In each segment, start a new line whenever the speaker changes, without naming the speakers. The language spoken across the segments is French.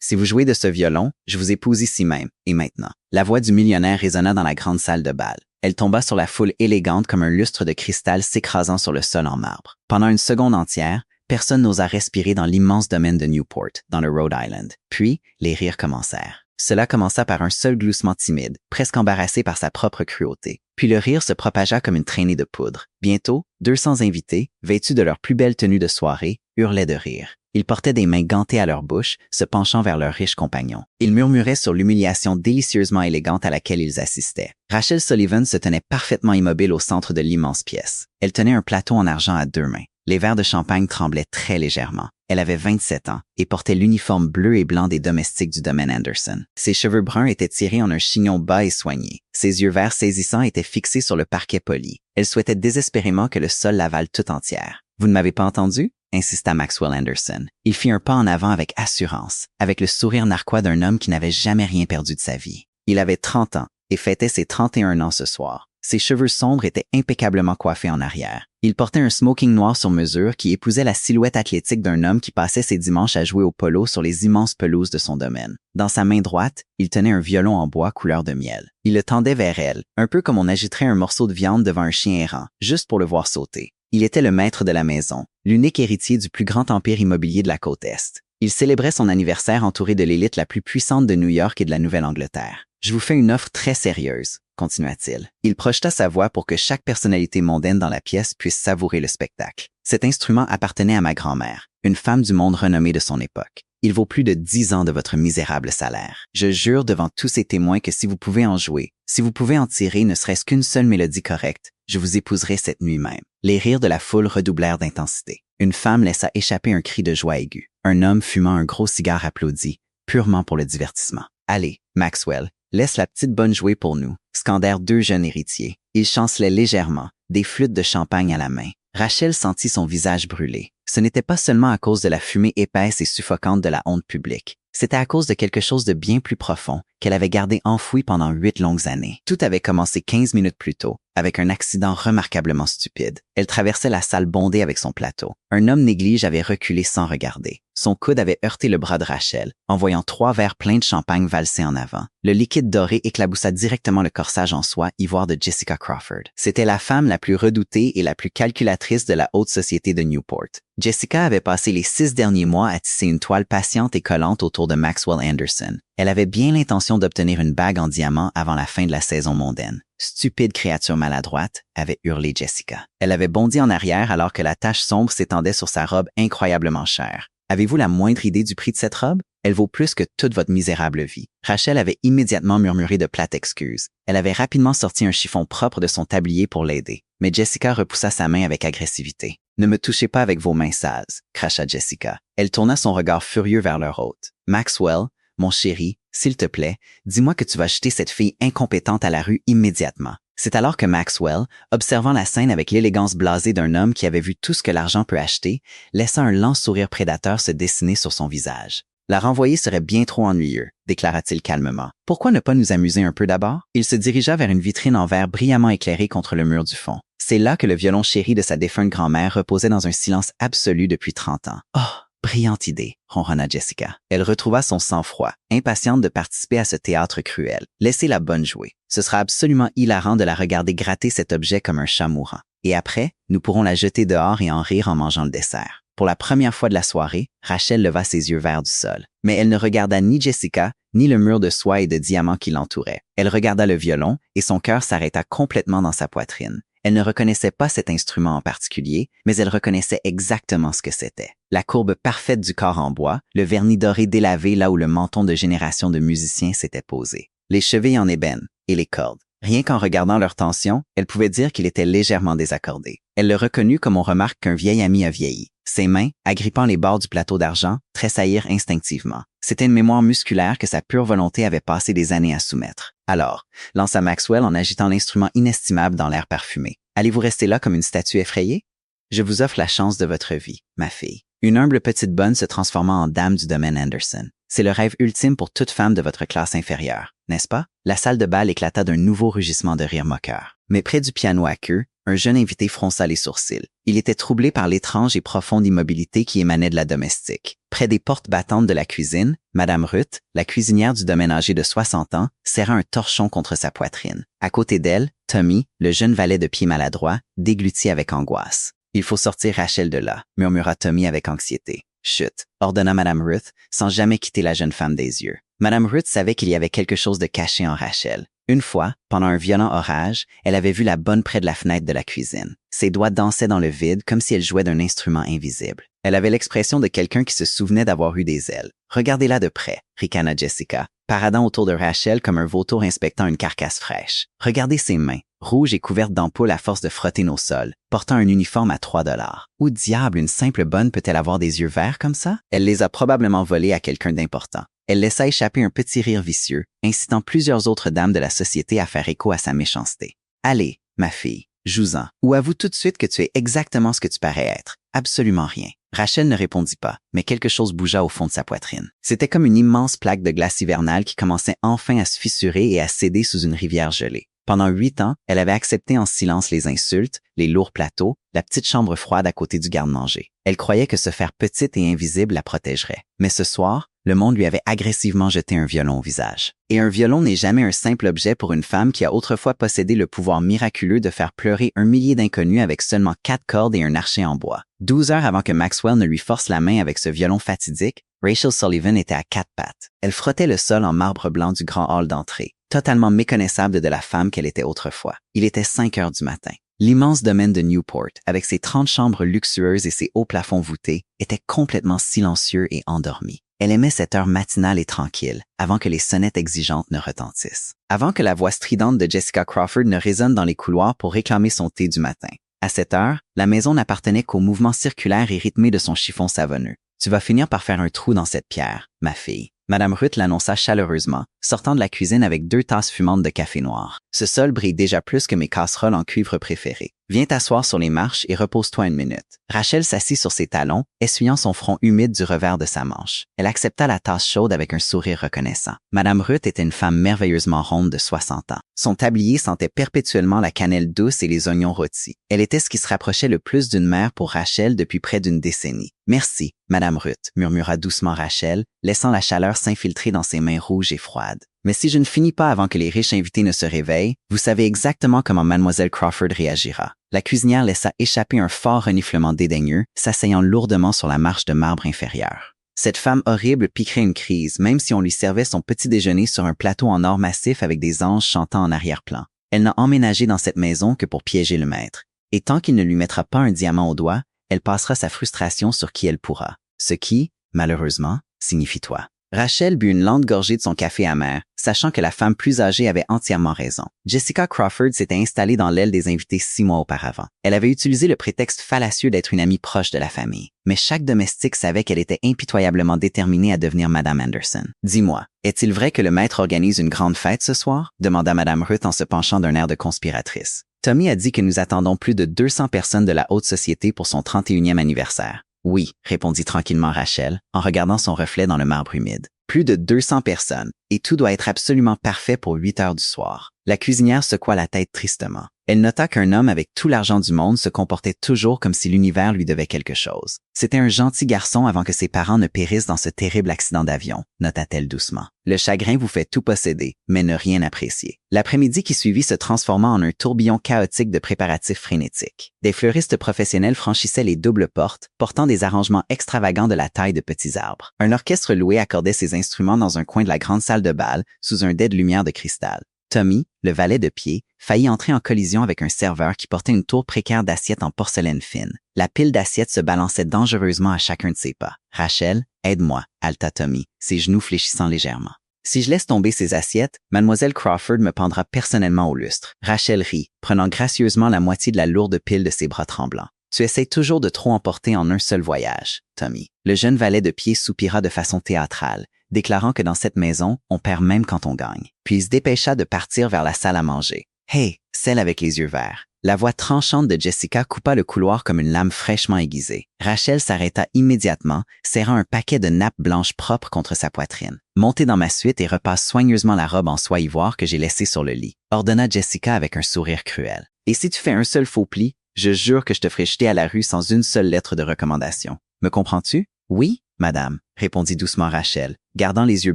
Si vous jouez de ce violon, je vous épouse ici même, et maintenant. » La voix du millionnaire résonna dans la grande salle de bal. Elle tomba sur la foule élégante comme un lustre de cristal s'écrasant sur le sol en marbre. Pendant une seconde entière, personne n'osa respirer dans l'immense domaine de Newport, dans le Rhode Island. Puis, les rires commencèrent. Cela commença par un seul gloussement timide, presque embarrassé par sa propre cruauté. Puis le rire se propagea comme une traînée de poudre. Bientôt, 200 invités, vêtus de leur plus belle tenue de soirée, hurlaient de rire. Ils portaient des mains gantées à leur bouche, se penchant vers leurs riches compagnons. Ils murmuraient sur l'humiliation délicieusement élégante à laquelle ils assistaient. Rachel Sullivan se tenait parfaitement immobile au centre de l'immense pièce. Elle tenait un plateau en argent à 2 mains. Les verres de champagne tremblaient très légèrement. Elle avait 27 ans et portait l'uniforme bleu et blanc des domestiques du domaine Anderson. Ses cheveux bruns étaient tirés en un chignon bas et soigné. Ses yeux verts saisissants étaient fixés sur le parquet poli. Elle souhaitait désespérément que le sol l'avale tout entière. « Vous ne m'avez pas entendu ?» insista Maxwell Anderson. Il fit un pas en avant avec assurance, avec le sourire narquois d'un homme qui n'avait jamais rien perdu de sa vie. Il avait 30 ans et fêtait ses 31 ans ce soir. Ses cheveux sombres étaient impeccablement coiffés en arrière. Il portait un smoking noir sur mesure qui épousait la silhouette athlétique d'un homme qui passait ses dimanches à jouer au polo sur les immenses pelouses de son domaine. Dans sa main droite, il tenait un violon en bois couleur de miel. Il le tendait vers elle, un peu comme on agiterait un morceau de viande devant un chien errant, juste pour le voir sauter. Il était le maître de la maison, l'unique héritier du plus grand empire immobilier de la côte Est. Il célébrait son anniversaire entouré de l'élite la plus puissante de New York et de la Nouvelle-Angleterre. « Je vous fais une offre très sérieuse », continua-t-il. Il projeta sa voix pour que chaque personnalité mondaine dans la pièce puisse savourer le spectacle. Cet instrument appartenait à ma grand-mère, une femme du monde renommée de son époque. Il vaut plus de 10 ans de votre misérable salaire. Je jure devant tous ces témoins que si vous pouvez en jouer, si vous pouvez en tirer ne serait-ce qu'une seule mélodie correcte, je vous épouserai cette nuit même. Les rires de la foule redoublèrent d'intensité. Une femme laissa échapper un cri de joie aiguë. Un homme fumant un gros cigare applaudit, purement pour le divertissement. « Allez, Maxwell, laisse la petite bonne jouer pour nous », scandèrent 2 jeunes héritiers. Ils chancelaient légèrement, des flûtes de champagne à la main. Rachel sentit son visage brûler. Ce n'était pas seulement à cause de la fumée épaisse et suffocante de la honte publique. C'était à cause de quelque chose de bien plus profond qu'elle avait gardé enfoui pendant 8 longues années. Tout avait commencé 15 minutes plus tôt, avec un accident remarquablement stupide. Elle traversait la salle bondée avec son plateau. Un homme néglige avait reculé sans regarder. Son coude avait heurté le bras de Rachel, envoyant 3 verres pleins de champagne valser en avant. Le liquide doré éclaboussa directement le corsage en soie ivoire de Jessica Crawford. C'était la femme la plus redoutée et la plus calculatrice de la haute société de Newport. Jessica avait passé les 6 derniers mois à tisser une toile patiente et collante autour de Maxwell Anderson. Elle avait bien l'intention d'obtenir une bague en diamant avant la fin de la saison mondaine. « Stupide créature maladroite », avait hurlé Jessica. Elle avait bondi en arrière alors que la tache sombre s'étendait sur sa robe incroyablement chère. Avez-vous la moindre idée du prix de cette robe? Elle vaut plus que toute votre misérable vie. Rachel avait immédiatement murmuré de plates excuses. Elle avait rapidement sorti un chiffon propre de son tablier pour l'aider. Mais Jessica repoussa sa main avec agressivité. « Ne me touchez pas avec vos mains sales », cracha Jessica. Elle tourna son regard furieux vers leur hôte. « Maxwell, mon chéri, s'il te plaît, dis-moi que tu vas jeter cette fille incompétente à la rue immédiatement. » C'est alors que Maxwell, observant la scène avec l'élégance blasée d'un homme qui avait vu tout ce que l'argent peut acheter, laissa un lent sourire prédateur se dessiner sur son visage. « La renvoyer serait bien trop ennuyeux, » déclara-t-il calmement. « Pourquoi ne pas nous amuser un peu d'abord? » Il se dirigea vers une vitrine en verre brillamment éclairée contre le mur du fond. C'est là que le violon chéri de sa défunte grand-mère reposait dans un silence absolu depuis 30 ans. « Oh, brillante idée !» ronronna Jessica. Elle retrouva son sang-froid, impatiente de participer à ce théâtre cruel. « Laissez la bonne jouer. Ce sera absolument hilarant de la regarder gratter cet objet comme un chat mourant. Et après, nous pourrons la jeter dehors et en rire en mangeant le dessert. » Pour la première fois de la soirée, Rachel leva ses yeux vers du sol. Mais elle ne regarda ni Jessica, ni le mur de soie et de diamants qui l'entourait. Elle regarda le violon et son cœur s'arrêta complètement dans sa poitrine. Elle ne reconnaissait pas cet instrument en particulier, mais elle reconnaissait exactement ce que c'était. La courbe parfaite du corps en bois, le vernis doré délavé là où le menton de générations de musiciens s'était posé. Les chevilles en ébène et les cordes. Rien qu'en regardant leur tension, elle pouvait dire qu'il était légèrement désaccordé. Elle le reconnut comme on remarque qu'un vieil ami a vieilli. Ses mains, agrippant les bords du plateau d'argent, tressaillirent instinctivement. C'était une mémoire musculaire que sa pure volonté avait passé des années à soumettre. Alors, lança Maxwell en agitant l'instrument inestimable dans l'air parfumé. « Allez-vous rester là comme une statue effrayée? Je vous offre la chance de votre vie, ma fille. » Une humble petite bonne se transformant en dame du domaine Anderson. C'est le rêve ultime pour toute femme de votre classe inférieure. n'est-ce pas? La salle de bal éclata d'un nouveau rugissement de rire moqueur. Mais près du piano à queue, un jeune invité fronça les sourcils. Il était troublé par l'étrange et profonde immobilité qui émanait de la domestique. Près des portes battantes de la cuisine, Madame Ruth, la cuisinière du domaine âgé de 60 ans, serra un torchon contre sa poitrine. À côté d'elle, Tommy, le jeune valet de pied maladroit, déglutit avec angoisse. « Il faut sortir Rachel de là », murmura Tommy avec anxiété. « Chut », ordonna Madame Ruth, sans jamais quitter la jeune femme des yeux. Madame Ruth savait qu'il y avait quelque chose de caché en Rachel. Une fois, pendant un violent orage, elle avait vu la bonne près de la fenêtre de la cuisine. Ses doigts dansaient dans le vide comme si elle jouait d'un instrument invisible. Elle avait l'expression de quelqu'un qui se souvenait d'avoir eu des ailes. « Regardez-la de près », ricana Jessica, paradant autour de Rachel comme un vautour inspectant une carcasse fraîche. « Regardez ses mains, rouges et couvertes d'ampoules à force de frotter nos sols, portant un uniforme à 3 $. Où diable une simple bonne peut-elle avoir des yeux verts comme ça? Elle les a probablement volés à quelqu'un d'important. » Elle laissa échapper un petit rire vicieux, incitant plusieurs autres dames de la société à faire écho à sa méchanceté. « Allez, ma fille, joue-en, ou avoue tout de suite que tu es exactement ce que tu parais être. Absolument rien. » Rachel ne répondit pas, mais quelque chose bougea au fond de sa poitrine. C'était comme une immense plaque de glace hivernale qui commençait enfin à se fissurer et à céder sous une rivière gelée. Pendant 8 ans, elle avait accepté en silence les insultes, les lourds plateaux, la petite chambre froide à côté du garde-manger. Elle croyait que se faire petite et invisible la protégerait. Mais ce soir, le monde lui avait agressivement jeté un violon au visage. Et un violon n'est jamais un simple objet pour une femme qui a autrefois possédé le pouvoir miraculeux de faire pleurer 1 millier d'inconnus avec seulement 4 cordes et un archet en bois. 12 heures avant que Maxwell ne lui force la main avec ce violon fatidique, Rachel Sullivan était à 4 pattes. Elle frottait le sol en marbre blanc du grand hall d'entrée, totalement méconnaissable de la femme qu'elle était autrefois. Il était 5 heures du matin. L'immense domaine de Newport, avec ses 30 chambres luxueuses et ses hauts plafonds voûtés, était complètement silencieux et endormi. Elle aimait cette heure matinale et tranquille, avant que les sonnettes exigeantes ne retentissent. Avant que la voix stridente de Jessica Crawford ne résonne dans les couloirs pour réclamer son thé du matin. À cette heure, la maison n'appartenait qu'au mouvement circulaire et rythmé de son chiffon savonneux. « Tu vas finir par faire un trou dans cette pierre, ma fille. » Madame Ruth l'annonça chaleureusement, sortant de la cuisine avec 2 tasses fumantes de café noir. « Ce sol brille déjà plus que mes casseroles en cuivre préférées. Viens t'asseoir sur les marches et repose-toi 1 minute. » Rachel s'assit sur ses talons, essuyant son front humide du revers de sa manche. Elle accepta la tasse chaude avec un sourire reconnaissant. Madame Ruth était une femme merveilleusement ronde de 60 ans. Son tablier sentait perpétuellement la cannelle douce et les oignons rôtis. Elle était ce qui se rapprochait le plus d'une mère pour Rachel depuis près d'une décennie. « Merci, Madame Ruth », murmura doucement Rachel, laissant la chaleur s'infiltrer dans ses mains rouges et froides. « Mais si je ne finis pas avant que les riches invités ne se réveillent, vous savez exactement comment Mademoiselle Crawford réagira. » La cuisinière laissa échapper un fort reniflement dédaigneux, s'asseyant lourdement sur la marche de marbre inférieure. Cette femme horrible piquerait une crise, même si on lui servait son petit déjeuner sur un plateau en or massif avec des anges chantant en arrière-plan. Elle n'a emménagé dans cette maison que pour piéger le maître. Et tant qu'il ne lui mettra pas un diamant au doigt, elle passera sa frustration sur qui elle pourra. Ce qui, malheureusement, signifie toi. Rachel but une lente gorgée de son café amer, sachant que la femme plus âgée avait entièrement raison. Jessica Crawford s'était installée dans l'aile des invités 6 mois auparavant. Elle avait utilisé le prétexte fallacieux d'être une amie proche de la famille. Mais chaque domestique savait qu'elle était impitoyablement déterminée à devenir Madame Anderson. « Dis-moi, est-il vrai que le maître organise une grande fête ce soir? » demanda Madame Ruth en se penchant d'un air de conspiratrice. Tommy a dit que nous attendons plus de 200 personnes de la haute société pour son 31e anniversaire. « Oui », répondit tranquillement Rachel, en regardant son reflet dans le marbre humide. « Plus de 200 personnes, et tout doit être absolument parfait pour 8 heures du soir. » La cuisinière secoua la tête tristement. Elle nota qu'un homme avec tout l'argent du monde se comportait toujours comme si l'univers lui devait quelque chose. C'était un gentil garçon avant que ses parents ne périssent dans ce terrible accident d'avion, nota-t-elle doucement. Le chagrin vous fait tout posséder, mais ne rien apprécier. L'après-midi qui suivit se transforma en un tourbillon chaotique de préparatifs frénétiques. Des fleuristes professionnels franchissaient les doubles portes, portant des arrangements extravagants de la taille de petits arbres. Un orchestre loué accordait ses instruments dans un coin de la grande salle de bal, sous un dais de lumière de cristal. Tommy, le valet de pied, faillit entrer en collision avec un serveur qui portait une tour précaire d'assiettes en porcelaine fine. La pile d'assiettes se balançait dangereusement à chacun de ses pas. « Rachel, aide-moi » haleta Tommy, ses genoux fléchissant légèrement. « Si je laisse tomber ces assiettes, Mademoiselle Crawford me pendra personnellement au lustre. » Rachel rit, prenant gracieusement la moitié de la lourde pile de ses bras tremblants. « Tu essaies toujours de trop emporter en un seul voyage, Tommy. » Le jeune valet de pied soupira de façon théâtrale, déclarant que dans cette maison, on perd même quand on gagne. Puis il se dépêcha de partir vers la salle à manger. « Hey, celle avec les yeux verts » La voix tranchante de Jessica coupa le couloir comme une lame fraîchement aiguisée. Rachel s'arrêta immédiatement, serrant un paquet de nappes blanches propres contre sa poitrine. « Montez dans ma suite et repasse soigneusement la robe en soie ivoire que j'ai laissée sur le lit », ordonna Jessica avec un sourire cruel. « Et si tu fais un seul faux pli, je jure que je te ferai jeter à la rue sans une seule lettre de recommandation. Me comprends-tu? »« Oui, madame », répondit doucement Rachel, gardant les yeux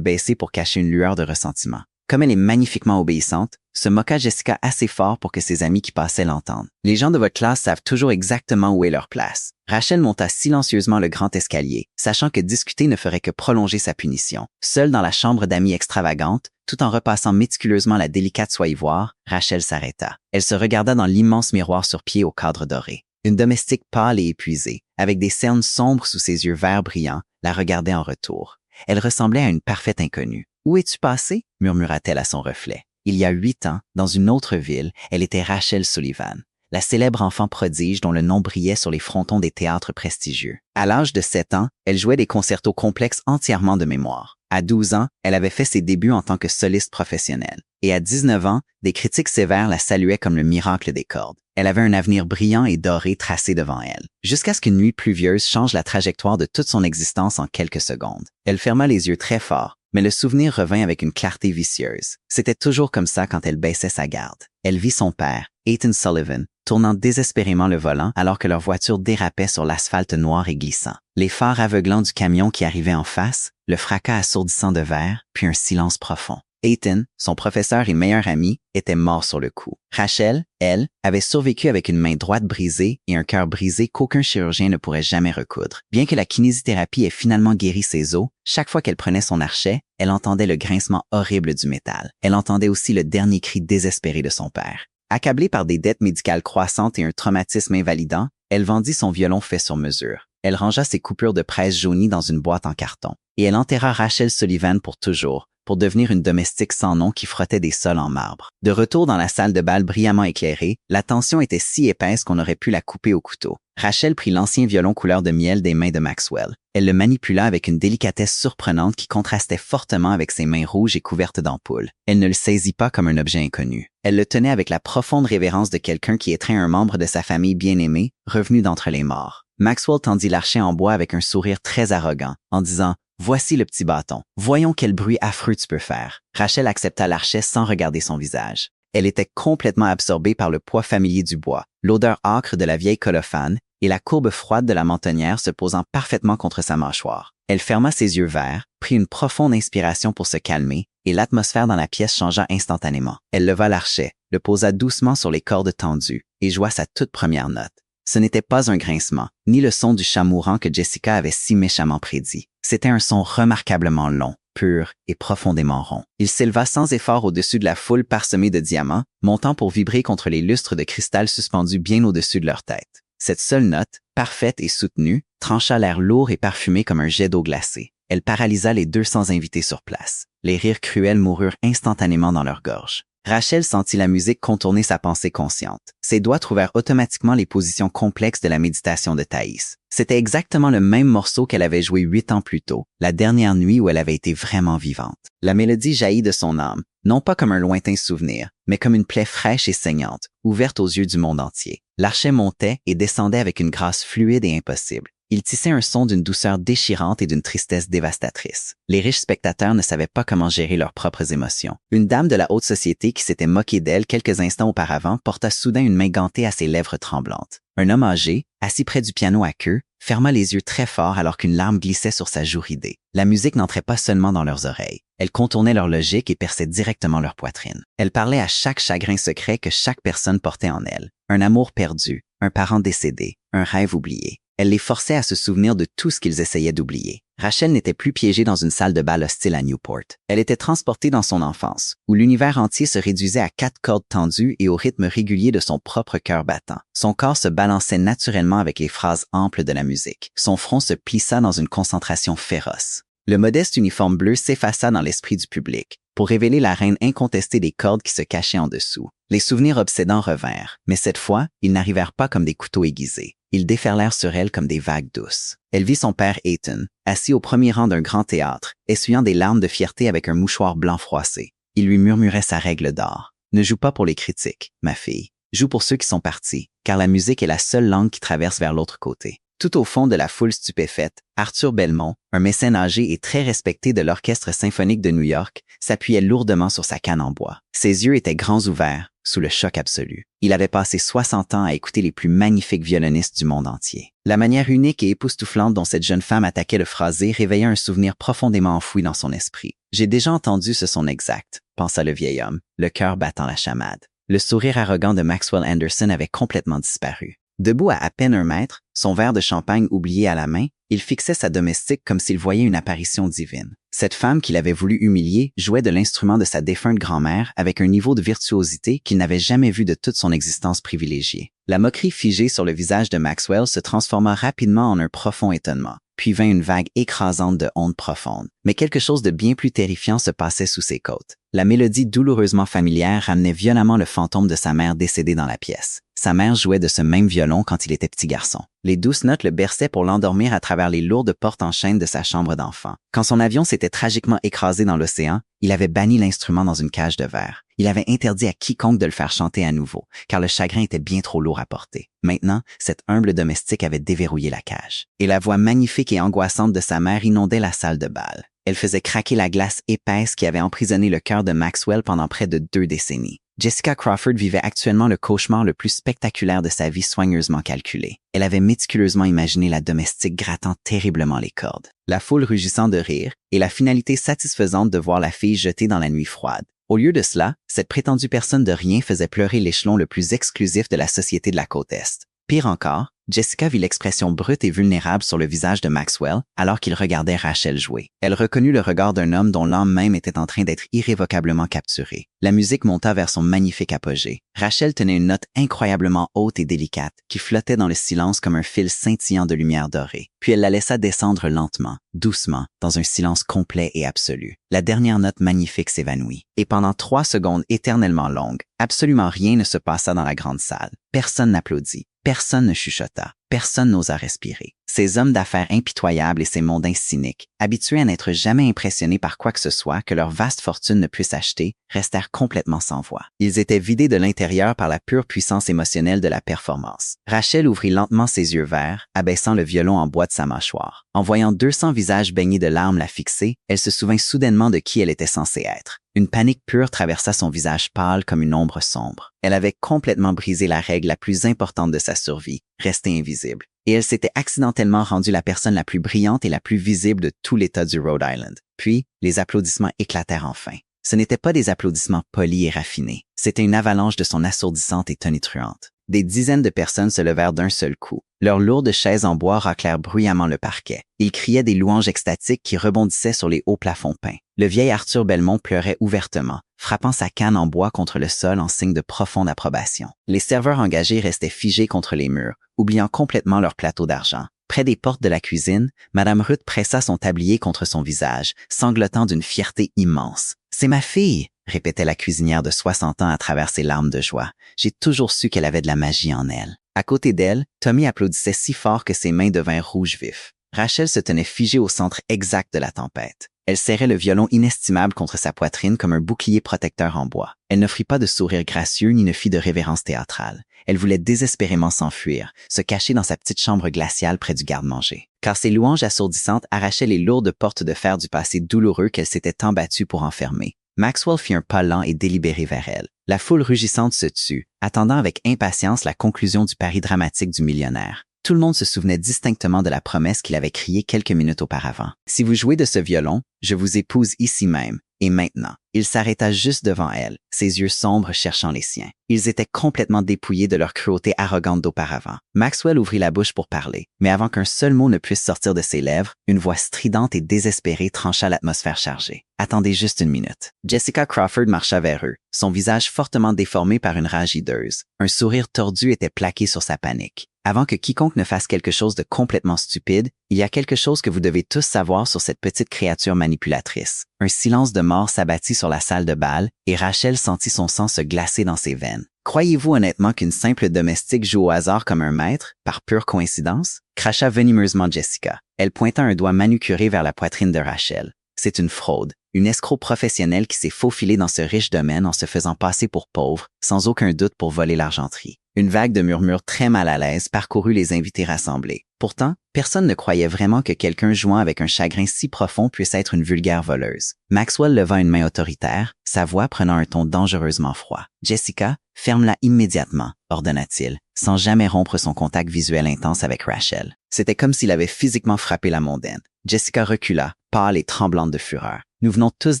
baissés pour cacher une lueur de ressentiment. Comme elle est magnifiquement obéissante, se moqua Jessica assez fort pour que ses amis qui passaient l'entendent. « Les gens de votre classe savent toujours exactement où est leur place. » Rachel monta silencieusement le grand escalier, sachant que discuter ne ferait que prolonger sa punition. Seule dans la chambre d'amis extravagante, tout en repassant méticuleusement la délicate soie ivoire, Rachel s'arrêta. Elle se regarda dans l'immense miroir sur pied au cadre doré. Une domestique pâle et épuisée, avec des cernes sombres sous ses yeux verts brillants, la regardait en retour. Elle ressemblait à une parfaite inconnue. « Où es-tu passé? » murmura-t-elle à son reflet. Il y a 8 ans, dans une autre ville, elle était Rachel Sullivan, la célèbre enfant prodige dont le nom brillait sur les frontons des théâtres prestigieux. À l'âge de 7 ans, elle jouait des concertos complexes entièrement de mémoire. À 12 ans, elle avait fait ses débuts en tant que soliste professionnelle. Et à 19 ans, des critiques sévères la saluaient comme le miracle des cordes. Elle avait un avenir brillant et doré tracé devant elle, jusqu'à ce qu'une nuit pluvieuse change la trajectoire de toute son existence en quelques secondes. Elle ferma les yeux très fort, mais le souvenir revint avec une clarté vicieuse. C'était toujours comme ça quand elle baissait sa garde. Elle vit son père, Ethan Sullivan, tournant désespérément le volant alors que leur voiture dérapait sur l'asphalte noir et glissant. Les phares aveuglants du camion qui arrivait en face, le fracas assourdissant de verre, puis un silence profond. Ethan, son professeur et meilleur ami, était mort sur le coup. Rachel, elle, avait survécu avec une main droite brisée et un cœur brisé qu'aucun chirurgien ne pourrait jamais recoudre. Bien que la kinésithérapie ait finalement guéri ses os, chaque fois qu'elle prenait son archet, elle entendait le grincement horrible du métal. Elle entendait aussi le dernier cri désespéré de son père. Accablée par des dettes médicales croissantes et un traumatisme invalidant, elle vendit son violon fait sur mesure. Elle rangea ses coupures de presse jaunies dans une boîte en carton. Et elle enterra Rachel Sullivan pour toujours, pour devenir une domestique sans nom qui frottait des sols en marbre. De retour dans la salle de bal brillamment éclairée, la tension était si épaisse qu'on aurait pu la couper au couteau. Rachel prit l'ancien violon couleur de miel des mains de Maxwell. Elle le manipula avec une délicatesse surprenante qui contrastait fortement avec ses mains rouges et couvertes d'ampoules. Elle ne le saisit pas comme un objet inconnu. Elle le tenait avec la profonde révérence de quelqu'un qui étreint un membre de sa famille bien-aimé, revenu d'entre les morts. Maxwell tendit l'archet en bois avec un sourire très arrogant, en disant « Voici le petit bâton. Voyons quel bruit affreux tu peux faire. » Rachel accepta l'archet sans regarder son visage. Elle était complètement absorbée par le poids familier du bois, l'odeur âcre de la vieille colophane et la courbe froide de la mentonnière se posant parfaitement contre sa mâchoire. Elle ferma ses yeux verts, prit une profonde inspiration pour se calmer, et l'atmosphère dans la pièce changea instantanément. Elle leva l'archet, le posa doucement sur les cordes tendues et joua sa toute première note. Ce n'était pas un grincement, ni le son du chat mourant que Jessica avait si méchamment prédit. C'était un son remarquablement long, pur et profondément rond. Il s'éleva sans effort au-dessus de la foule parsemée de diamants, montant pour vibrer contre les lustres de cristal suspendus bien au-dessus de leur tête. Cette seule note, parfaite et soutenue, trancha l'air lourd et parfumé comme un jet d'eau glacée. Elle paralysa les 200 invités sur place. Les rires cruels moururent instantanément dans leur gorge. Rachel sentit la musique contourner sa pensée consciente. Ses doigts trouvèrent automatiquement les positions complexes de la méditation de Thaïs. C'était exactement le même morceau qu'elle avait joué 8 ans plus tôt, la dernière nuit où elle avait été vraiment vivante. La mélodie jaillit de son âme, non pas comme un lointain souvenir, mais comme une plaie fraîche et saignante, ouverte aux yeux du monde entier. L'archet montait et descendait avec une grâce fluide et impossible. Il tissait un son d'une douceur déchirante et d'une tristesse dévastatrice. Les riches spectateurs ne savaient pas comment gérer leurs propres émotions. Une dame de la haute société qui s'était moquée d'elle quelques instants auparavant porta soudain une main gantée à ses lèvres tremblantes. Un homme âgé, assis près du piano à queue, ferma les yeux très fort alors qu'une larme glissait sur sa joue ridée. La musique n'entrait pas seulement dans leurs oreilles. Elle contournait leur logique et perçait directement leur poitrine. Elle parlait à chaque chagrin secret que chaque personne portait en elle. Un amour perdu, un parent décédé, un rêve oublié. Elle les forçait à se souvenir de tout ce qu'ils essayaient d'oublier. Rachel n'était plus piégée dans une salle de bal hostile à Newport. Elle était transportée dans son enfance, où l'univers entier se réduisait à 4 cordes tendues et au rythme régulier de son propre cœur battant. Son corps se balançait naturellement avec les phrases amples de la musique. Son front se plissa dans une concentration féroce. Le modeste uniforme bleu s'effaça dans l'esprit du public, pour révéler la reine incontestée des cordes qui se cachaient en dessous. Les souvenirs obsédants revinrent, mais cette fois, ils n'arrivèrent pas comme des couteaux aiguisés. Ils déferlèrent sur elle comme des vagues douces. Elle vit son père Ethan, assis au premier rang d'un grand théâtre, essuyant des larmes de fierté avec un mouchoir blanc froissé. Il lui murmurait sa règle d'or. « Ne joue pas pour les critiques, ma fille. joue pour ceux qui sont partis, car la musique est la seule langue qui traverse vers l'autre côté. Tout au fond de la foule stupéfaite, Arthur Belmont, un mécène âgé et très respecté de l'Orchestre symphonique de New York, s'appuyait lourdement sur sa canne en bois. Ses yeux étaient grands ouverts, sous le choc absolu. Il avait passé 60 ans à écouter les plus magnifiques violonistes du monde entier. La manière unique et époustouflante dont cette jeune femme attaquait le phrasé réveilla un souvenir profondément enfoui dans son esprit. « J'ai déjà entendu ce son exact », pensa le vieil homme, le cœur battant la chamade. Le sourire arrogant de Maxwell Anderson avait complètement disparu. Debout à peine 1 mètre, son verre de champagne oublié à la main, il fixait sa domestique comme s'il voyait une apparition divine. Cette femme qu'il avait voulu humilier jouait de l'instrument de sa défunte grand-mère avec un niveau de virtuosité qu'il n'avait jamais vu de toute son existence privilégiée. La moquerie figée sur le visage de Maxwell se transforma rapidement en un profond étonnement, puis vint une vague écrasante de honte profonde. Mais quelque chose de bien plus terrifiant se passait sous ses côtes. La mélodie douloureusement familière ramenait violemment le fantôme de sa mère décédée dans la pièce. Sa mère jouait de ce même violon quand il était petit garçon. Les douces notes le berçaient pour l'endormir à travers les lourdes portes en chêne de sa chambre d'enfant. Quand son avion s'était tragiquement écrasé dans l'océan, il avait banni l'instrument dans une cage de verre. Il avait interdit à quiconque de le faire chanter à nouveau, car le chagrin était bien trop lourd à porter. Maintenant, cette humble domestique avait déverrouillé la cage. Et la voix magnifique et angoissante de sa mère inondait la salle de bal. Elle faisait craquer la glace épaisse qui avait emprisonné le cœur de Maxwell pendant près de 2 décennies. Jessica Crawford vivait actuellement le cauchemar le plus spectaculaire de sa vie soigneusement calculé. Elle avait méticuleusement imaginé la domestique grattant terriblement les cordes, la foule rugissant de rire et la finalité satisfaisante de voir la fille jetée dans la nuit froide. Au lieu de cela, cette prétendue personne de rien faisait pleurer l'échelon le plus exclusif de la société de la côte Est. Pire encore, Jessica vit l'expression brute et vulnérable sur le visage de Maxwell alors qu'il regardait Rachel jouer. Elle reconnut le regard d'un homme dont l'âme même était en train d'être irrévocablement capturée. La musique monta vers son magnifique apogée. Rachel tenait une note incroyablement haute et délicate qui flottait dans le silence comme un fil scintillant de lumière dorée. Puis elle la laissa descendre lentement, doucement, dans un silence complet et absolu. La dernière note magnifique s'évanouit. Et pendant 3 secondes éternellement longues, absolument rien ne se passa dans la grande salle. Personne n'applaudit. Personne ne chuchota, personne n'osa respirer. Ces hommes d'affaires impitoyables et ces mondains cyniques, habitués à n'être jamais impressionnés par quoi que ce soit que leur vaste fortune ne puisse acheter, restèrent complètement sans voix. Ils étaient vidés de l'intérieur par la pure puissance émotionnelle de la performance. Rachel ouvrit lentement ses yeux verts, abaissant le violon en bois de sa mâchoire. En voyant 200 visages baignés de larmes la fixer, elle se souvint soudainement de qui elle était censée être. Une panique pure traversa son visage pâle comme une ombre sombre. Elle avait complètement brisé la règle la plus importante de sa survie, rester invisible. Et elle s'était accidentellement rendue la personne la plus brillante et la plus visible de tout l'État du Rhode Island. Puis, les applaudissements éclatèrent enfin. Ce n'étaient pas des applaudissements polis et raffinés. C'était une avalanche de son assourdissante et tonitruante. Des dizaines de personnes se levèrent d'un seul coup. Leurs lourdes chaises en bois raclèrent bruyamment le parquet. Ils criaient des louanges extatiques qui rebondissaient sur les hauts plafonds peints. Le vieil Arthur Belmont pleurait ouvertement, frappant sa canne en bois contre le sol en signe de profonde approbation. Les serveurs engagés restaient figés contre les murs, oubliant complètement leur plateau d'argent. Près des portes de la cuisine, Madame Ruth pressa son tablier contre son visage, sanglotant d'une fierté immense. « C'est ma fille !» répétait la cuisinière de 60 ans à travers ses larmes de joie. « J'ai toujours su qu'elle avait de la magie en elle. » À côté d'elle, Tommy applaudissait si fort que ses mains devinrent rouges vifs. Rachel se tenait figée au centre exact de la tempête. Elle serrait le violon inestimable contre sa poitrine comme un bouclier protecteur en bois. Elle n'offrit pas de sourire gracieux ni ne fit de révérence théâtrale. Elle voulait désespérément s'enfuir, se cacher dans sa petite chambre glaciale près du garde-manger. Car ses louanges assourdissantes arrachaient les lourdes portes de fer du passé douloureux qu'elle s'était tant battue pour enfermer. Maxwell fit un pas lent et délibéré vers elle. La foule rugissante se tut, attendant avec impatience la conclusion du pari dramatique du millionnaire. Tout le monde se souvenait distinctement de la promesse qu'il avait criée quelques minutes auparavant. « Si vous jouez de ce violon, je vous épouse ici même, et maintenant. » Il s'arrêta juste devant elle, ses yeux sombres cherchant les siens. Ils étaient complètement dépouillés de leur cruauté arrogante d'auparavant. Maxwell ouvrit la bouche pour parler, mais avant qu'un seul mot ne puisse sortir de ses lèvres, une voix stridente et désespérée trancha l'atmosphère chargée. « Attendez juste 1 minute. » Jessica Crawford marcha vers eux, son visage fortement déformé par une rage hideuse. Un sourire tordu était plaqué sur sa panique. Avant que quiconque ne fasse quelque chose de complètement stupide, il y a quelque chose que vous devez tous savoir sur cette petite créature manipulatrice. Un silence de mort s'abattit sur la salle de bal et Rachel sentit son sang se glacer dans ses veines. Croyez-vous honnêtement qu'une simple domestique joue au hasard comme un maître, par pure coïncidence? Cracha venimeusement Jessica. Elle pointa un doigt manucuré vers la poitrine de Rachel. C'est une fraude. une escroc professionnelle qui s'est faufilée dans ce riche domaine en se faisant passer pour pauvre, sans aucun doute pour voler l'argenterie. Une vague de murmures très mal à l'aise parcourut les invités rassemblés. Pourtant, personne ne croyait vraiment que quelqu'un jouant avec un chagrin si profond puisse être une vulgaire voleuse. Maxwell leva une main autoritaire, sa voix prenant un ton dangereusement froid. « Jessica, ferme-la immédiatement », ordonna-t-il, sans jamais rompre son contact visuel intense avec Rachel. C'était comme s'il avait physiquement frappé la mondaine. Jessica recula, pâle et tremblante de fureur. « Nous venons tous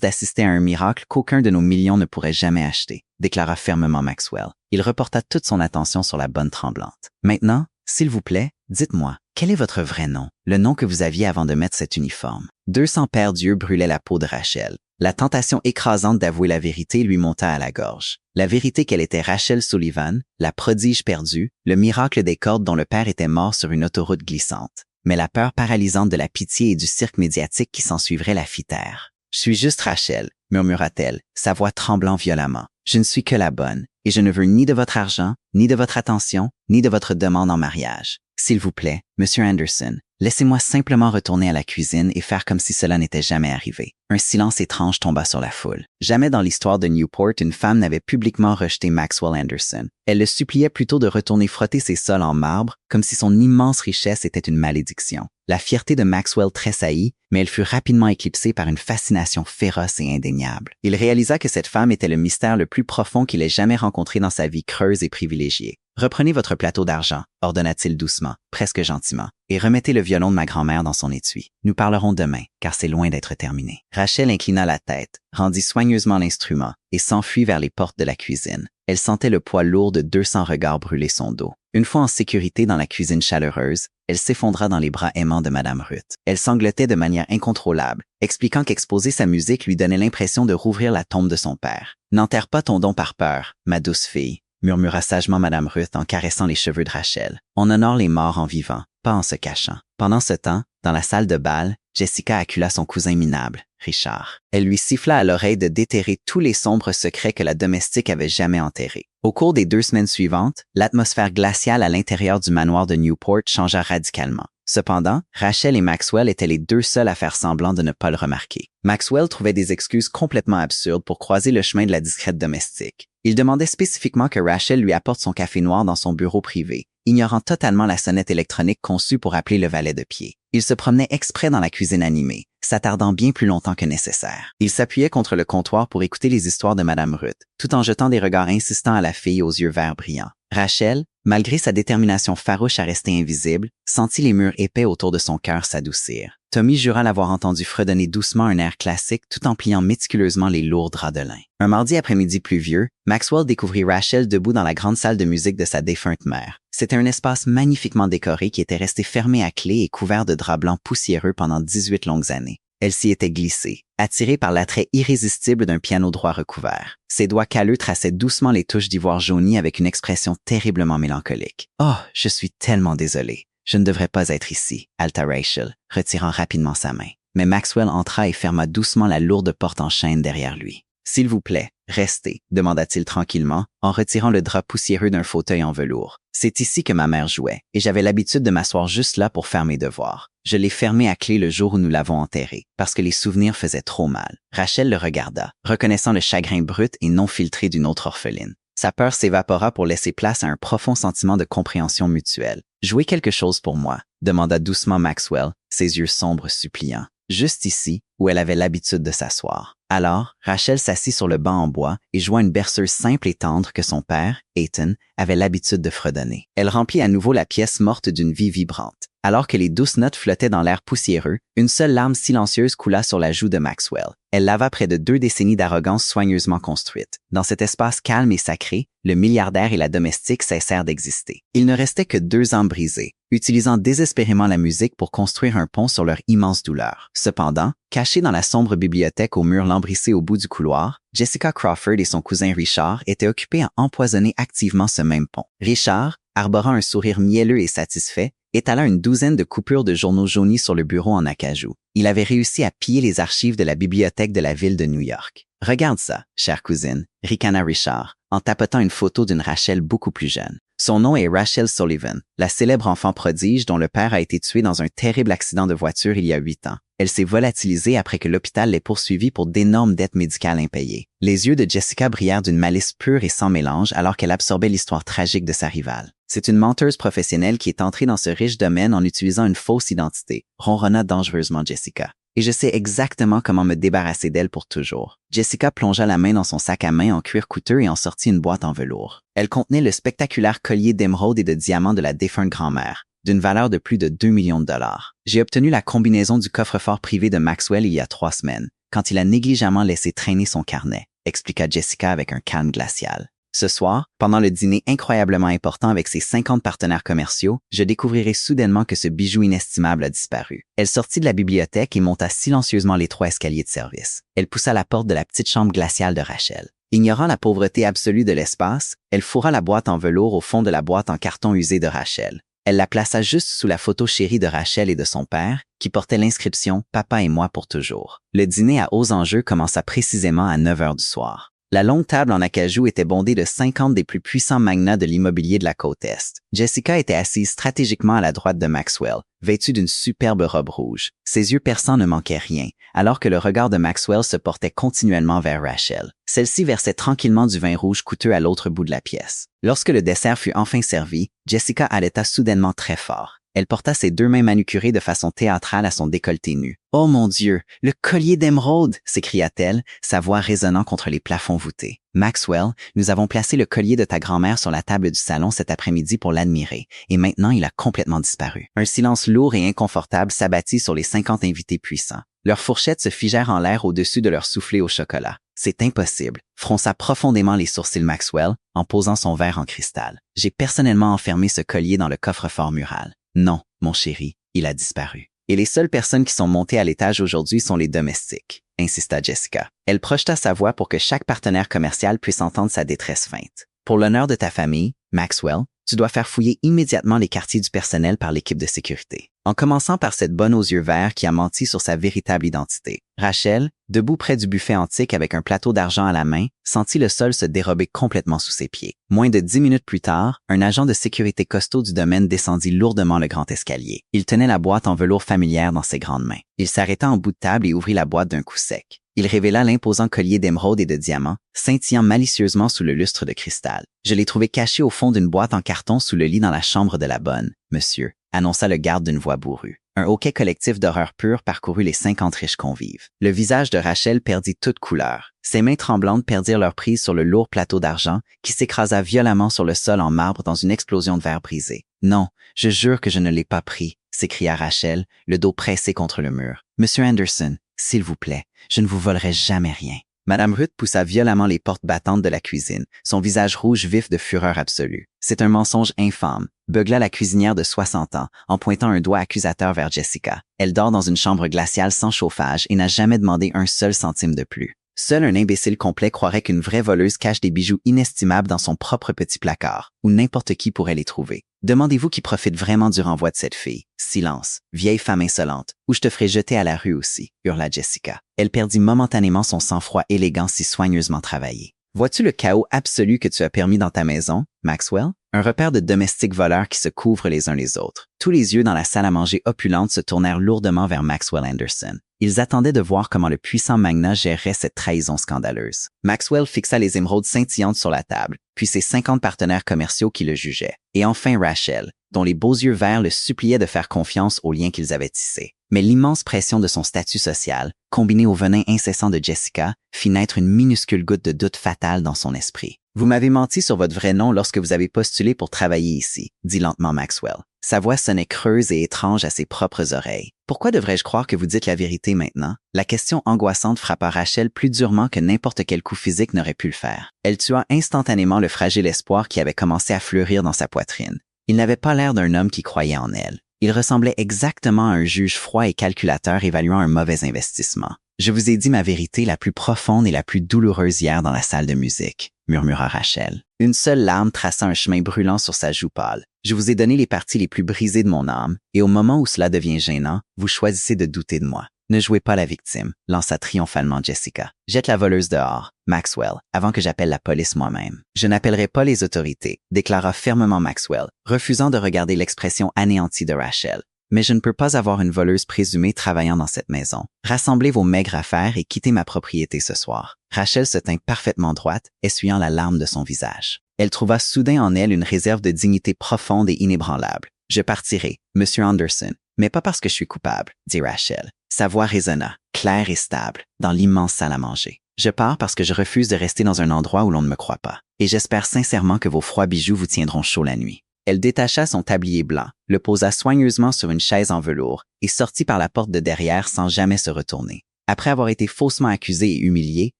d'assister à un miracle qu'aucun de nos millions ne pourrait jamais acheter », déclara fermement Maxwell. Il reporta toute son attention sur la bonne tremblante. « Maintenant, s'il vous plaît, dites-moi, quel est votre vrai nom, le nom que vous aviez avant de mettre cet uniforme? » 200 paires d'yeux brûlaient la peau de Rachel. La tentation écrasante d'avouer la vérité lui monta à la gorge. La vérité qu'elle était Rachel Sullivan, la prodige perdue, le miracle des cordes dont le père était mort sur une autoroute glissante. Mais la peur paralysante de la pitié et du cirque médiatique qui s'ensuivrait la fit taire. « Je suis juste Rachel », murmura-t-elle, sa voix tremblant violemment. « Je ne suis que la bonne, et je ne veux ni de votre argent, ni de votre attention, ni de votre demande en mariage. S'il vous plaît, Monsieur Anderson, laissez-moi simplement retourner à la cuisine et faire comme si cela n'était jamais arrivé. » Un silence étrange tomba sur la foule. Jamais dans l'histoire de Newport, une femme n'avait publiquement rejeté Maxwell Anderson. Elle le suppliait plutôt de retourner frotter ses sols en marbre, comme si son immense richesse était une malédiction. La fierté de Maxwell tressaillit, mais elle fut rapidement éclipsée par une fascination féroce et indéniable. Il réalisa que cette femme était le mystère le plus profond qu'il ait jamais rencontré dans sa vie creuse et privilégiée. « Reprenez votre plateau d'argent », ordonna-t-il doucement, presque gentiment, « et remettez le violon de ma grand-mère dans son étui. Nous parlerons demain, car c'est loin d'être terminé. » Rachel inclina la tête, rendit soigneusement l'instrument et s'enfuit vers les portes de la cuisine. Elle sentait le poids lourd de 200 regards brûler son dos. Une fois en sécurité dans la cuisine chaleureuse, elle s'effondra dans les bras aimants de Madame Ruth. Elle sanglotait de manière incontrôlable, expliquant qu'exposer sa musique lui donnait l'impression de rouvrir la tombe de son père. « N'enterre pas ton don par peur, ma douce fille », murmura sagement Madame Ruth en caressant les cheveux de Rachel. « On honore les morts en vivant, pas en se cachant. » Pendant ce temps, dans la salle de bal, Jessica accula son cousin minable, Richard. Elle lui siffla à l'oreille de déterrer tous les sombres secrets que la domestique avait jamais enterrés. Au cours des 2 semaines suivantes, l'atmosphère glaciale à l'intérieur du manoir de Newport changea radicalement. Cependant, Rachel et Maxwell étaient les 2 seuls à faire semblant de ne pas le remarquer. Maxwell trouvait des excuses complètement absurdes pour croiser le chemin de la discrète domestique. Il demandait spécifiquement que Rachel lui apporte son café noir dans son bureau privé, ignorant totalement la sonnette électronique conçue pour appeler le valet de pied. Il se promenait exprès dans la cuisine animée, s'attardant bien plus longtemps que nécessaire. Il s'appuyait contre le comptoir pour écouter les histoires de Madame Ruth, tout en jetant des regards insistants à la fille aux yeux verts brillants. Rachel, malgré sa détermination farouche à rester invisible, sentit les murs épais autour de son cœur s'adoucir. Tommy jura l'avoir entendu fredonner doucement un air classique tout en pliant méticuleusement les lourds draps de lin. Un mardi après-midi pluvieux, Maxwell découvrit Rachel debout dans la grande salle de musique de sa défunte mère. C'était un espace magnifiquement décoré qui était resté fermé à clé et couvert de draps blancs poussiéreux pendant 18 longues années. Elle s'y était glissée, attirée par l'attrait irrésistible d'un piano droit recouvert. Ses doigts calleux traçaient doucement les touches d'ivoire jauni avec une expression terriblement mélancolique. « Oh, je suis tellement désolée. Je ne devrais pas être ici », haleta Rachel, retirant rapidement sa main. Mais Maxwell entra et ferma doucement la lourde porte en chêne derrière lui. « S'il vous plaît, restez », demanda-t-il tranquillement, en retirant le drap poussiéreux d'un fauteuil en velours. « C'est ici que ma mère jouait, et j'avais l'habitude de m'asseoir juste là pour faire mes devoirs. Je l'ai fermé à clé le jour où nous l'avons enterré, parce que les souvenirs faisaient trop mal. » Rachel le regarda, reconnaissant le chagrin brut et non filtré d'une autre orpheline. Sa peur s'évapora pour laisser place à un profond sentiment de compréhension mutuelle. « Jouez quelque chose pour moi », demanda doucement Maxwell, ses yeux sombres suppliants. Juste ici, où elle avait l'habitude de s'asseoir. Alors, Rachel s'assit sur le banc en bois et joua une berceuse simple et tendre que son père, Ethan, avait l'habitude de fredonner. Elle remplit à nouveau la pièce morte d'une vie vibrante. Alors que les douces notes flottaient dans l'air poussiéreux, une seule larme silencieuse coula sur la joue de Maxwell. Elle lava près de 2 décennies d'arrogance soigneusement construite. Dans cet espace calme et sacré, le milliardaire et la domestique cessèrent d'exister. Il ne restait que 2 âmes brisées, utilisant désespérément la musique pour construire un pont sur leur immense douleur. Cependant, cachée dans la sombre bibliothèque aux murs lambrissés au bout du couloir, Jessica Crawford et son cousin Richard étaient occupés à empoisonner activement ce même pont. Richard, arborant un sourire mielleux et satisfait, étala une 12aine de coupures de journaux jaunis sur le bureau en acajou. Il avait réussi à piller les archives de la bibliothèque de la ville de New York. « Regarde ça, chère cousine », ricana Richard, en tapotant une photo d'une Rachel beaucoup plus jeune. Son nom est Rachel Sullivan, la célèbre enfant prodige dont le père a été tué dans un terrible accident de voiture il y a 8 ans. Elle s'est volatilisée après que l'hôpital l'ait poursuivie pour d'énormes dettes médicales impayées. Les yeux de Jessica brillèrent d'une malice pure et sans mélange alors qu'elle absorbait l'histoire tragique de sa rivale. C'est une menteuse professionnelle qui est entrée dans ce riche domaine en utilisant une fausse identité, ronronna dangereusement Jessica. Et je sais exactement comment me débarrasser d'elle pour toujours. Jessica plongea la main dans son sac à main en cuir coûteux et en sortit une boîte en velours. Elle contenait le spectaculaire collier d'émeraude et de diamants de la défunte grand-mère, d'une valeur de plus de 2 millions de dollars. J'ai obtenu la combinaison du coffre-fort privé de Maxwell il y a 3 semaines, quand il a négligemment laissé traîner son carnet, expliqua Jessica avec un calme glacial. Ce soir, pendant le dîner incroyablement important avec ses 50 partenaires commerciaux, je découvrirai soudainement que ce bijou inestimable a disparu. Elle sortit de la bibliothèque et monta silencieusement les 3 escaliers de service. Elle poussa la porte de la petite chambre glaciale de Rachel. Ignorant la pauvreté absolue de l'espace, elle fourra la boîte en velours au fond de la boîte en carton usé de Rachel. Elle la plaça juste sous la photo chérie de Rachel et de son père, qui portait l'inscription « Papa et moi pour toujours ». Le dîner à hauts enjeux commença précisément à 9 heures du soir. La longue table en acajou était bondée de 50 des plus puissants magnats de l'immobilier de la côte Est. Jessica était assise stratégiquement à la droite de Maxwell, vêtue d'une superbe robe rouge. Ses yeux perçants ne manquaient rien, alors que le regard de Maxwell se portait continuellement vers Rachel. Celle-ci versait tranquillement du vin rouge coûteux à l'autre bout de la pièce. Lorsque le dessert fut enfin servi, Jessica allaita soudainement très fort. Elle porta ses 2 mains manucurées de façon théâtrale à son décolleté nu. « Oh mon Dieu, le collier d'émeraude !» s'écria-t-elle, sa voix résonnant contre les plafonds voûtés. « Maxwell, nous avons placé le collier de ta grand-mère sur la table du salon cet après-midi pour l'admirer, et maintenant il a complètement disparu. » Un silence lourd et inconfortable s'abattit sur les 50 invités puissants. Leurs fourchettes se figèrent en l'air au-dessus de leur soufflé au chocolat. « C'est impossible », fronça profondément les sourcils Maxwell en posant son verre en cristal. « J'ai personnellement enfermé ce collier dans le coffre-fort mural. » « Non, mon chéri, il a disparu. Et les seules personnes qui sont montées à l'étage aujourd'hui sont les domestiques, » insista Jessica. Elle projeta sa voix pour que chaque partenaire commercial puisse entendre sa détresse feinte. « Pour l'honneur de ta famille, Maxwell, tu dois faire fouiller immédiatement les quartiers du personnel par l'équipe de sécurité. En commençant par cette bonne aux yeux verts qui a menti sur sa véritable identité. » Rachel, debout près du buffet antique avec un plateau d'argent à la main, sentit le sol se dérober complètement sous ses pieds. Moins de 10 minutes plus tard, un agent de sécurité costaud du domaine descendit lourdement le grand escalier. Il tenait la boîte en velours familière dans ses grandes mains. Il s'arrêta en bout de table et ouvrit la boîte d'un coup sec. Il révéla l'imposant collier d'émeraude et de diamants, scintillant malicieusement sous le lustre de cristal. « Je l'ai trouvé caché au fond d'une boîte en carton sous le lit dans la chambre de la bonne, monsieur », annonça le garde d'une voix bourrue. Un hoquet collectif d'horreur pure parcourut les 50 riches convives. Le visage de Rachel perdit toute couleur. Ses mains tremblantes perdirent leur prise sur le lourd plateau d'argent qui s'écrasa violemment sur le sol en marbre dans une explosion de verre brisé. « Non, je jure que je ne l'ai pas pris », s'écria Rachel, le dos pressé contre le mur. « Monsieur Anderson, s'il vous plaît, je ne vous volerai jamais rien. » Madame Ruth poussa violemment les portes battantes de la cuisine, son visage rouge vif de fureur absolue. « C'est un mensonge infâme », beugla la cuisinière de 60 ans, en pointant un doigt accusateur vers Jessica. Elle dort dans une chambre glaciale sans chauffage et n'a jamais demandé un seul centime de plus. Seul un imbécile complet croirait qu'une vraie voleuse cache des bijoux inestimables dans son propre petit placard, où n'importe qui pourrait les trouver. Demandez-vous qui profite vraiment du renvoi de cette fille. Silence, vieille femme insolente, ou je te ferai jeter à la rue aussi, hurla Jessica. Elle perdit momentanément son sang-froid élégant si soigneusement travaillé. Vois-tu le chaos absolu que tu as permis dans ta maison, Maxwell? Un repère de domestiques voleurs qui se couvrent les uns les autres. Tous les yeux dans la salle à manger opulente se tournèrent lourdement vers Maxwell Anderson. Ils attendaient de voir comment le puissant magnat gérerait cette trahison scandaleuse. Maxwell fixa les émeraudes scintillantes sur la table, puis ses 50 partenaires commerciaux qui le jugeaient. Et enfin Rachel, dont les beaux yeux verts le suppliaient de faire confiance aux liens qu'ils avaient tissés. Mais l'immense pression de son statut social, combinée au venin incessant de Jessica, fit naître une minuscule goutte de doute fatale dans son esprit. « Vous m'avez menti sur votre vrai nom lorsque vous avez postulé pour travailler ici », dit lentement Maxwell. Sa voix sonnait creuse et étrange à ses propres oreilles. « Pourquoi devrais-je croire que vous dites la vérité maintenant ?» La question angoissante frappa Rachel plus durement que n'importe quel coup physique n'aurait pu le faire. Elle tua instantanément le fragile espoir qui avait commencé à fleurir dans sa poitrine. Il n'avait pas l'air d'un homme qui croyait en elle. Il ressemblait exactement à un juge froid et calculateur évaluant un mauvais investissement. « Je vous ai dit ma vérité la plus profonde et la plus douloureuse hier dans la salle de musique », murmura Rachel. Une seule larme traça un chemin brûlant sur sa joue pâle. « Je vous ai donné les parties les plus brisées de mon âme, et au moment où cela devient gênant, vous choisissez de douter de moi. Ne jouez pas la victime, lança triomphalement Jessica. Jette la voleuse dehors, Maxwell, avant que j'appelle la police moi-même. Je n'appellerai pas les autorités, déclara fermement Maxwell, refusant de regarder l'expression anéantie de Rachel. Mais je ne peux pas avoir une voleuse présumée travaillant dans cette maison. Rassemblez vos maigres affaires et quittez ma propriété ce soir. Rachel se tint parfaitement droite, essuyant la larme de son visage. Elle trouva soudain en elle une réserve de dignité profonde et inébranlable. Je partirai, Monsieur Anderson, mais pas parce que je suis coupable, dit Rachel. Sa voix résonna, claire et stable, dans l'immense salle à manger. Je pars parce que je refuse de rester dans un endroit où l'on ne me croit pas. Et j'espère sincèrement que vos froids bijoux vous tiendront chaud la nuit. Elle détacha son tablier blanc, le posa soigneusement sur une chaise en velours et sortit par la porte de derrière sans jamais se retourner. Après avoir été faussement accusée et humiliée,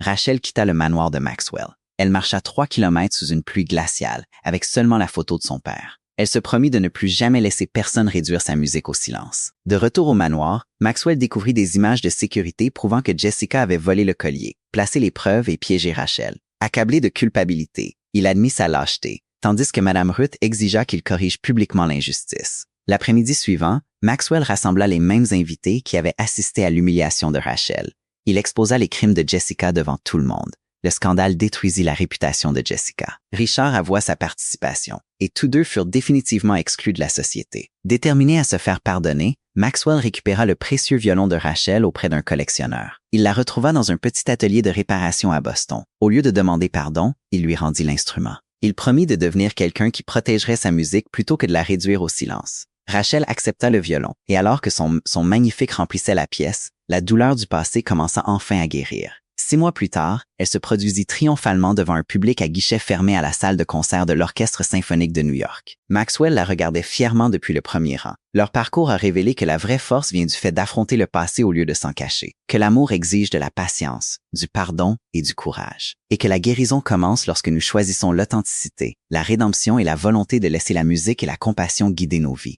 Rachel quitta le manoir de Maxwell. Elle marcha 3 kilomètres sous une pluie glaciale, avec seulement la photo de son père. Elle se promit de ne plus jamais laisser personne réduire sa musique au silence. De retour au manoir, Maxwell découvrit des images de sécurité prouvant que Jessica avait volé le collier, placé les preuves et piégé Rachel. Accablé de culpabilité, il admit sa lâcheté, tandis que Mme Ruth exigea qu'il corrige publiquement l'injustice. L'après-midi suivant, Maxwell rassembla les mêmes invités qui avaient assisté à l'humiliation de Rachel. Il exposa les crimes de Jessica devant tout le monde. Le scandale détruisit la réputation de Jessica. Richard avoua sa participation, et tous deux furent définitivement exclus de la société. Déterminé à se faire pardonner, Maxwell récupéra le précieux violon de Rachel auprès d'un collectionneur. Il la retrouva dans un petit atelier de réparation à Boston. Au lieu de demander pardon, il lui rendit l'instrument. Il promit de devenir quelqu'un qui protégerait sa musique plutôt que de la réduire au silence. Rachel accepta le violon, et alors que son magnifique remplissait la pièce, la douleur du passé commença enfin à guérir. 6 mois plus tard, elle se produisit triomphalement devant un public à guichet fermé à la salle de concert de l'Orchestre symphonique de New York. Maxwell la regardait fièrement depuis le premier rang. Leur parcours a révélé que la vraie force vient du fait d'affronter le passé au lieu de s'en cacher, que l'amour exige de la patience, du pardon et du courage, et que la guérison commence lorsque nous choisissons l'authenticité, la rédemption et la volonté de laisser la musique et la compassion guider nos vies.